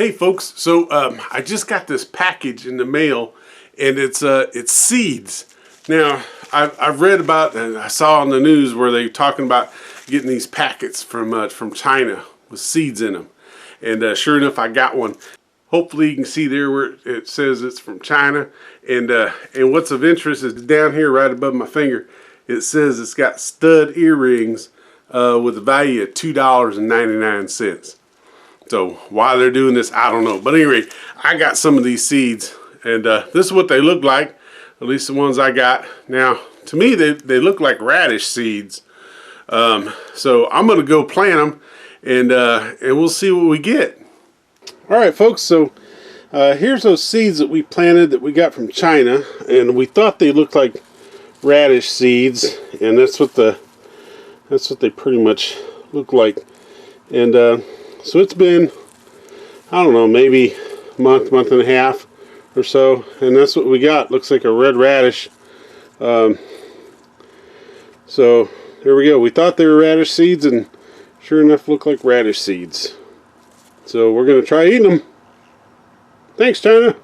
Hey folks, so I just got this package in the mail, and it's seeds. Now I've read about and I saw on the news where they're talking about getting these packets from China with seeds in them, and sure enough I got one. Hopefully you can see there where it says it's from China, and what's of interest is down here right above my finger. It says it's got stud earrings with a value of $2.99. So why they're doing this, I don't know. But anyway, I got some of these seeds, and this is what they look like, at least the ones I got. Now, to me, they look like radish seeds. So I'm going to go plant them, and we'll see what we get. All right, folks, so here's those seeds that we planted that we got from China, and we thought they looked like radish seeds, and that's what they pretty much look like. And so it's been, I don't know, maybe a month and a half or so, and that's what we got. Looks like a red radish. So there we go. We thought they were radish seeds, and sure enough look like radish seeds. So we're going to try eating them. Thanks, China.